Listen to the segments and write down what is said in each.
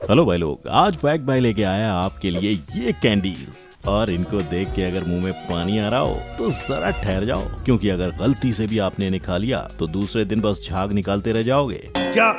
Hello भाई लोग, आज फैक्ट भाई लेके आया आपके लिए ये कैंडीज। और इनको देख के अगर मुंह में पानी आ रहा हो तो जरा ठहर जाओ, क्योंकि अगर गलती से भी आपने इन्हें खा लिया तो दूसरे दिन बस झाग निकालते रह जाओगे। क्या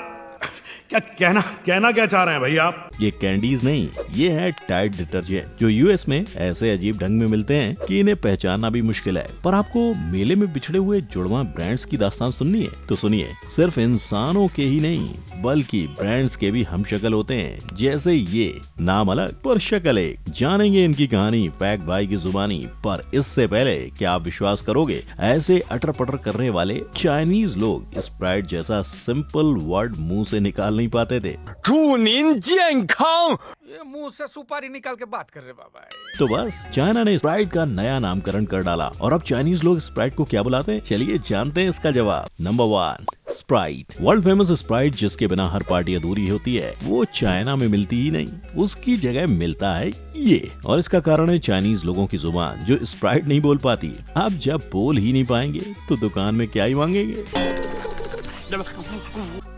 क्या कहना क्या चाह रहे हैं भाई आप? ये कैंडीज नहीं, ये है टाइड डिटर्जेंट, जो यूएस में ऐसे अजीब ढंग में मिलते हैं कि इन्हें पहचानना भी मुश्किल है। पर आपको मेले में बिछड़े हुए जुड़वा ब्रांड्स की दास्तान सुननी है तो सुनिए। सिर्फ इंसानों के ही नहीं बल्कि ब्रांड्स के भी हमशक्ल होते हैं, जैसे ये। नाम अलग पर शक्ल एक। जानेंगे इनकी कहानी फैक्ट भाई की जुबानी। पर इससे पहले क्या आप विश्वास करोगे, ऐसे अटर पटर करने वाले चाइनीज लोग स्प्राइट जैसा सिंपल वर्ड मुंह से निकाल नहीं पाते थे। 祝您健康。 ये मुंह से सुपारी निकाल के बात कर रहे बाबा। तो बस चाइना ने स्प्राइट का नया नामकरण कर डाला। और अब चाइनीज लोग स्प्राइट को क्या बुलाते हैं, चलिए जानते हैं इसका जवाब। Number 1, Sprite. World famous Sprite, जिसके बिना हर पार्टी अधूरी होती है, वो चाइना में मिलती ही नहीं, उसकी जगह मिलता है ये। और इसका कारण है चाइनीज लोगों की जुबान, जो स्प्राइट नहीं बोल पाती। अब जब बोल ही नहीं पाएंगे तो दुकान में क्या ही मांगेंगे।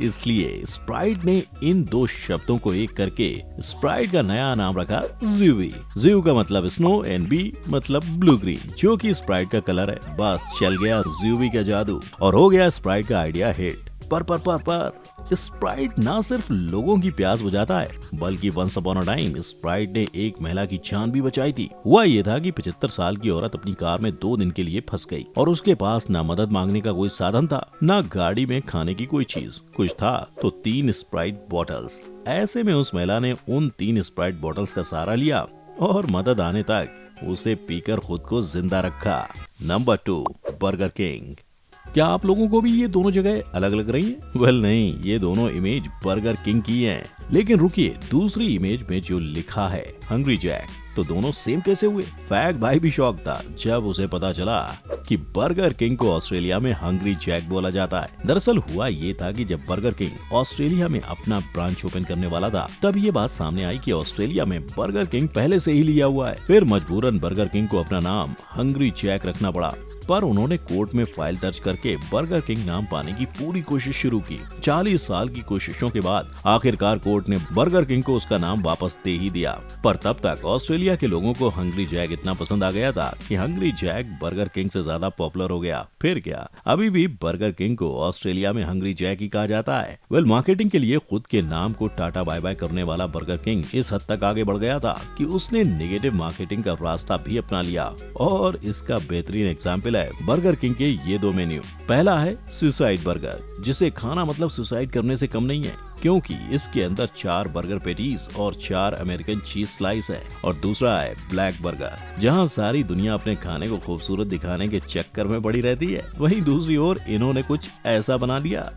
इसलिए स्प्राइट ने इन दो शब्दों को एक करके स्प्राइट का नया नाम रखा ज़्यूवी। ज़्यू का मतलब स्नो एंड बी मतलब ब्लू ग्रीन, जो कि स्प्राइट का कलर है। बस चल गया ज़्यूवी का जादू और हो गया स्प्राइट का आइडिया हिट। पर स्प्राइट ना सिर्फ लोगों की प्यास बुझाता है, बल्कि once upon a time Sprite ने एक महिला की जान भी बचाई थी। हुआ ये था कि 75 साल की औरत अपनी कार में 2 दिन के लिए फंस गई और उसके पास ना मदद मांगने का कोई साधन था, ना गाड़ी में खाने की कोई चीज। कुछ था तो 3 स्प्राइट बॉटल्स। ऐसे में उस महिला ने उन 3 स्प्राइट बॉटल्स का सहारा लिया और मदद आने तक उसे पीकर खुद को जिंदा रखा। Number 2, burger king. क्या आप लोगों को भी ये दोनों जगह अलग लग रही हैं? वेल नहीं, ये दोनों इमेज बर्गर किंग की हैं। लेकिन रुकिए, दूसरी इमेज में जो लिखा है हंग्री जैक, तो दोनों सेम कैसे हुए? फैक्ट भाई भी शॉक था जब उसे पता चला कि बर्गर किंग को ऑस्ट्रेलिया में हंग्री जैक बोला जाता है। दरअसल हुआ ये था कि जब बर्गर किंग ऑस्ट्रेलिया में अपना ब्रांच ओपन करने वाला था, तब ये बात सामने आई कि ऑस्ट्रेलिया में बर्गर किंग पहले से ही लिया हुआ है। फिर मजबूरन बर्गर किंग को अपना नाम हंग्री जैक रखना पड़ा। पर उन्होंने कोर्ट में फाइल दर्ज करके बर्गर किंग नाम पाने की पूरी कोशिश शुरू की। 40 साल की कोशिशों के बाद आखिरकार कोर्ट ने बर्गर किंग को उसका नाम वापस दे ही दिया। पर तब तक ऑस्ट्रेलिया के लोगों को हंग्री जैक इतना पसंद आ गया था कि हंग्री जैक बर्गर किंग से ज्यादा पॉपुलर हो गया। फिर क्या, अभी भी बर्गर किंग को ऑस्ट्रेलिया में हंग्री जैक ही कहा जाता है। वेल, मार्केटिंग के लिए खुद के नाम को टाटा बाय बाय करने वाला बर्गर किंग इस हद तक आगे बढ़ गया था कि उसने नेगेटिव मार्केटिंग का रास्ता भी अपना लिया। और इसका बेहतरीन एग्जाम्पल बर्गर किंग के ये 2 मेन्यू। पहला है सुसाइड बर्गर, जिसे खाना मतलब सुसाइड करने से कम नहीं है, क्योंकि इसके अंदर 4 बर्गर पेटीज और 4 अमेरिकन चीज स्लाइस है। और दूसरा है ब्लैक बर्गर, जहां सारी दुनिया अपने खाने को खूबसूरत दिखाने के चक्कर में पड़ी रहती है। वहीं दूसरी ओर इन्होंने कुछ ऐसा बना लिया।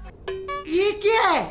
ये क्या है?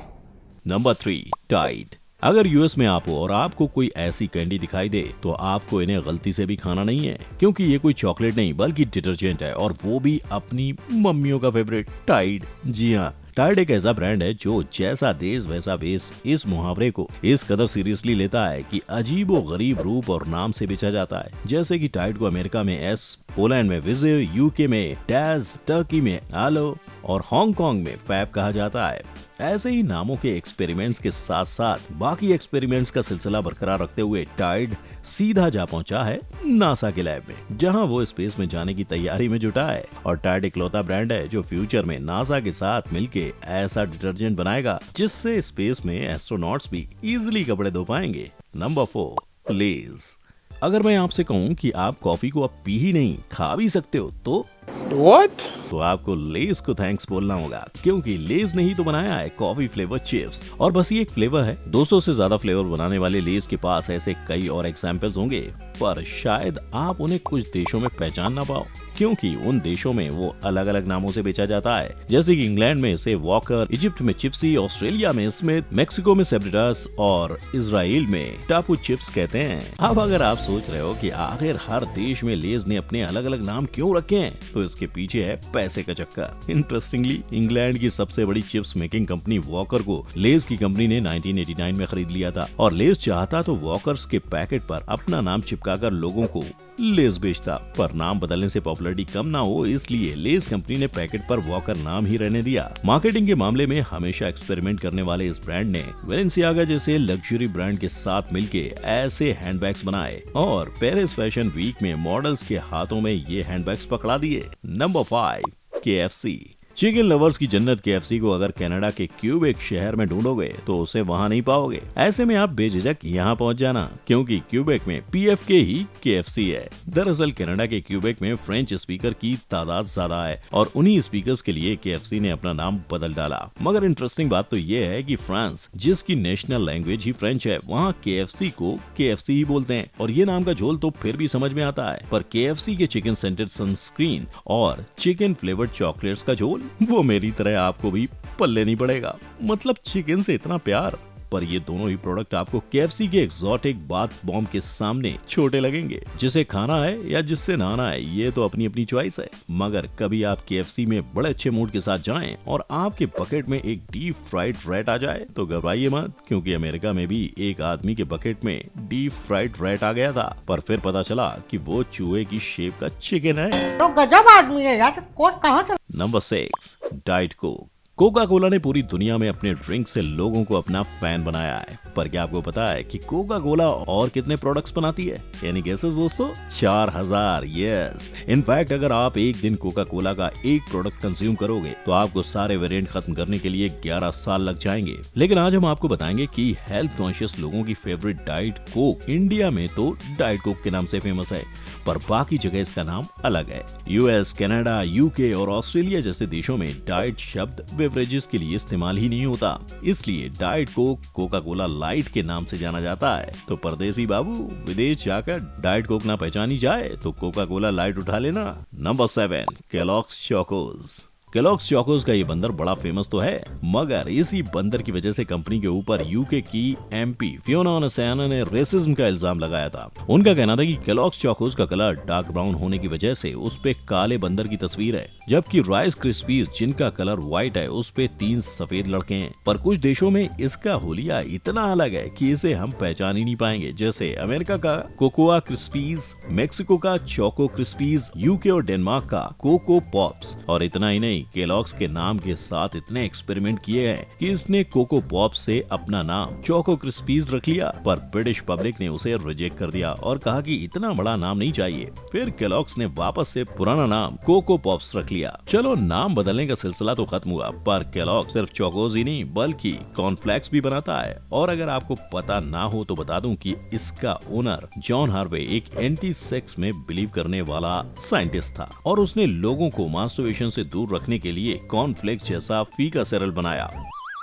Number 3, Tide. अगर यूएस में आप हो और आपको कोई ऐसी कैंडी दिखाई दे तो आपको इन्हें गलती से भी खाना नहीं है, क्योंकि ये कोई चॉकलेट नहीं बल्कि डिटर्जेंट है, और वो भी अपनी मम्मियों का फेवरेट टाइड। जी हाँ, टाइड एक ऐसा ब्रांड है जो जैसा देश वैसा वेश इस मुहावरे को इस कदर सीरियसली लेता है कि अजीबो गरीब रूप और नाम से बेचा जाता है। जैसे कि टाइड को अमेरिका में एस, पोलैंड में विजय, यूके में डैज, टर्की में आलो और हांगकांग में फैब कहा जाता है। ऐसे ही नामों के एक्सपेरिमेंट्स के साथ साथ बाकी एक्सपेरिमेंट्स का सिलसिला बरकरार रखते हुए टाइड सीधा जा पहुंचा है नासा के लैब में, जहां वो स्पेस में जाने की तैयारी में जुटा है। और टाइड इकलौता ब्रांड है जो फ्यूचर में नासा के साथ मिलके ऐसा डिटर्जेंट बनाएगा जिससे स्पेस में एस्ट्रोनॉट्स भी इजिली कपड़े धो पाएंगे। नंबर 4, लेज। अगर मैं आपसे कहूँ कि आप कॉफी को अब पी ही नहीं खा भी सकते हो तो What? तो आपको लेज को थैंक्स बोलना होगा, क्योंकि लेज ने ही तो बनाया है कॉफी फ्लेवर चिप्स। और बस ये एक फ्लेवर है, 200 से ज्यादा फ्लेवर बनाने वाले लेज के पास ऐसे कई और एग्जाम्पल्स होंगे, पर शायद आप उन्हें कुछ देशों में पहचान ना पाओ, क्योंकि उन देशों में वो अलग अलग नामों से बेचा जाता है। जैसे कि इंग्लैंड में इसे वॉकर, इजिप्ट में चिप्सी, ऑस्ट्रेलिया में स्मिथ, मेक्सिको में सेब्रिटास और इजराइल में टापू चिप्स कहते हैं। अब अगर आप सोच रहे हो कि आखिर हर देश में लेज ने अपने अलग अलग नाम क्यों रखे हैं, तो इसके पीछे है पैसे का चक्कर। इंटरेस्टिंगली इंग्लैंड की सबसे बड़ी चिप्स मेकिंग कंपनी वॉकर को लेज की कंपनी ने 1989 में खरीद लिया था और लेज चाहता तो वॉकर्स के पैकेट पर अपना नाम चिपकाकर लोगों को लेज बेचता, पर नाम बदलने से पॉपुलैरिटी कम ना हो इसलिए लेज कंपनी ने पैकेट पर वॉकर नाम ही रहने दिया। मार्केटिंग के मामले में हमेशा एक्सपेरिमेंट करने वाले इस ब्रांड ने वेलेंसियागा जैसे लग्जरी ब्रांड के साथ मिलके ऐसे हैंडबैग्स बनाए और पेरिस फैशन वीक में मॉडल्स के हाथों में ये हैंडबैग्स पकड़ा दिए। Number 5, KFC। चिकन लवर्स की जन्नत KFC को अगर कनाडा के क्यूबेक शहर में ढूंढोगे तो उसे वहां नहीं पाओगे। ऐसे में आप बेझिझक यहां पहुंच जाना, क्योंकि क्यूबेक में PFK ही KFC है। दरअसल कनाडा के क्यूबेक में फ्रेंच स्पीकर की तादाद ज्यादा है और उन्हीं स्पीकर्स के लिए KFC ने अपना नाम बदल डाला। मगर इंटरेस्टिंग बात तो ये है कि फ्रांस, जिसकी नेशनल लैंग्वेज ही फ्रेंच है, वहाँ KFC को KFC ही बोलते हैं और ये नाम का झोल तो फिर भी समझ में आता है। पर KFC के चिकन सेंटेड सनस्क्रीन और चिकन फ्लेवर्ड चॉकलेट्स का झोल वो मेरी तरह आपको भी पल्ले नहीं पड़ेगा। मतलब चिकन से इतना प्यार। पर ये दोनों ही प्रोडक्ट आपको KFC के एक्सोटिक बाथ बॉम्ब के सामने छोटे लगेंगे। जिसे खाना है या जिससे नहाना है ये तो अपनी अपनी चॉइस है। मगर कभी आप KFC में बड़े अच्छे मूड के साथ जाएं और आपके बकेट में एक डीप फ्राइड रैट आ जाए तो घबराइए मत, क्योंकि अमेरिका में भी एक आदमी के बकेट में डीप फ्राइड रैट आ गया था, पर फिर पता चला कि वो चूहे की शेप का चिकन है। तो गजब आदमी है यार, कोट कहाँ चला? Number 6, diet Coke. Coca Cola ने पूरी दुनिया में अपने ड्रिंक से लोगों को अपना फैन बनाया है। पर क्या आपको पता है कि कोका कोला और कितने प्रोडक्ट्स बनाती है? यानी गेसेस दोस्तों, 4000। यस, इनफैक्ट अगर आप एक दिन कोका कोला का एक प्रोडक्ट कंज्यूम करोगे तो आपको सारे वेरिएंट खत्म करने के लिए 11 साल लग जाएंगे। लेकिन आज हम आपको बताएंगे कि हेल्थ कॉन्शियस लोगों की फेवरेट डाइट कोक इंडिया में तो डाइट कोक के नाम से फेमस है, पर बाकी जगह इसका नाम अलग है। US, कनाडा, UK और ऑस्ट्रेलिया जैसे देशों में डाइट शब्द बेवरेजेस के लिए इस्तेमाल ही नहीं होता, इसलिए diet Coke Coca Cola light के नाम से जाना जाता है। तो परदेसी बाबू, विदेश जाकर डाइट कोक ना पहचानी जाए तो कोका कोला लाइट उठा लेना। Number 7, Kellogg's Chocos. Kellogg's Chocos का ये बंदर बड़ा फेमस तो है, मगर इसी बंदर की वजह से कंपनी के ऊपर UK की MP फियोना ओनसाना ने रेसिज्म का इल्जाम लगाया था। उनका कहना था कि केलॉग्स चोकोज का कलर डार्क ब्राउन होने की वजह से उस पे काले बंदर की तस्वीर है, जबकि राइस क्रिस्पीज जिनका कलर व्हाइट है उस पे 3 सफेद लड़के हैं। पर कुछ देशों में इसका हुलिया इतना अलग है कि इसे हम पहचान ही नहीं पाएंगे, जैसे अमेरिका का कोकोआ क्रिस्पीज, मेक्सिको का चोको क्रिस्पीज, UK और डेनमार्क का कोको पॉप्स। और इतना ही नहीं, केलॉग्स के नाम के साथ इतने एक्सपेरिमेंट किए हैं कि इसने कोको पॉप से अपना नाम चोको क्रिस्पीज रख लिया, पर ब्रिटिश पब्लिक ने उसे रिजेक्ट कर दिया और कहा कि इतना बड़ा नाम नहीं चाहिए। फिर केलॉग्स ने वापस से पुराना नाम कोको पॉप्स रख लिया। चलो, नाम बदलने का सिलसिला तो खत्म हुआ, पर केलॉग्स सिर्फ चोकोज ही नहीं बल्कि कॉर्नफ्लेक्स भी बनाता है। और अगर आपको पता ना हो तो बता दूं कि इसका ओनर जॉन हार्वे एक एंटी सेक्स में बिलीव करने वाला साइंटिस्ट था और उसने लोगों को मास्टरबेशन से दूर रखने के लिए कॉर्नफ्लेक्स जैसा फीका सेरल बनाया।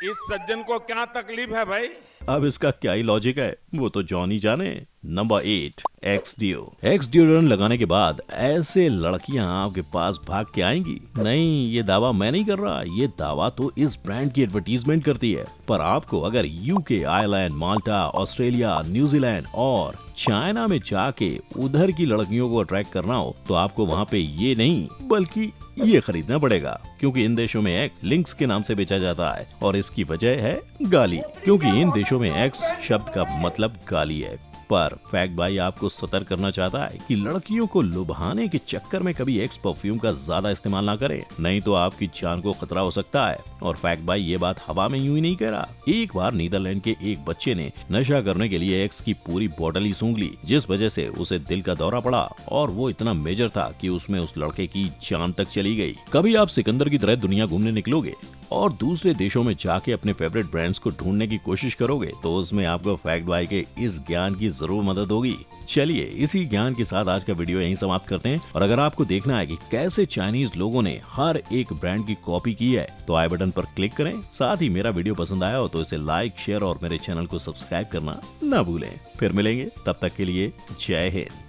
इस सज्जन को क्या तकलीफ है भाई? अब इसका क्या ही लॉजिक है वो तो जॉन ही जाने। नंबर 8, एक्स डिओड्रेंट लगाने के बाद ऐसे लड़कियां आपके पास भाग के आएंगी? नहीं, ये दावा मैं नहीं कर रहा, ये दावा तो इस ब्रांड की एडवर्टीजमेंट करती है। पर आपको अगर UK, आयरलैंड, माल्टा, ऑस्ट्रेलिया, न्यूजीलैंड और चाइना में जाके उधर की लड़कियों को अट्रैक्ट करना हो तो आपको वहाँ पे ये नहीं बल्कि ये खरीदना पड़ेगा, क्योंकि इन देशों में एक्स लिंक्स के नाम से बेचा जाता है और इसकी वजह है गाली, क्योंकि इन देशों में एक्स शब्द का मतलब गाली है। पर फैक्ट भाई आपको सतर्क करना चाहता है कि लड़कियों को लुभाने के चक्कर में कभी एक्स परफ्यूम का ज्यादा इस्तेमाल ना करें, नहीं तो आपकी जान को खतरा हो सकता है। और फैक्ट भाई ये बात हवा में यूं ही नहीं कह रहा। एक बार नीदरलैंड के एक बच्चे ने नशा करने के लिए एक्स की पूरी बोतल ही सूंघ ली, जिस वजह से उसे दिल का दौरा पड़ा और वो इतना मेजर था कि उसमें उस लड़के की जान तक चली गई। कभी आप सिकंदर की तरह दुनिया घूमने निकलोगे और दूसरे देशों में जाके अपने फेवरेट ब्रांड्स को ढूंढने की कोशिश करोगे तो उसमें आपको फैक्ट भाई के इस ज्ञान की जरूर मदद होगी। चलिए, इसी ज्ञान के साथ आज का वीडियो यहीं समाप्त करते हैं। और अगर आपको देखना है कि कैसे चाइनीज लोगों ने हर एक ब्रांड की कॉपी की है तो आई बटन पर क्लिक करें। साथ ही मेरा वीडियो पसंद आया हो तो इसे लाइक, शेयर और मेरे चैनल को सब्सक्राइब करना ना भूलें। फिर मिलेंगे, तब तक के लिए जय हिंद।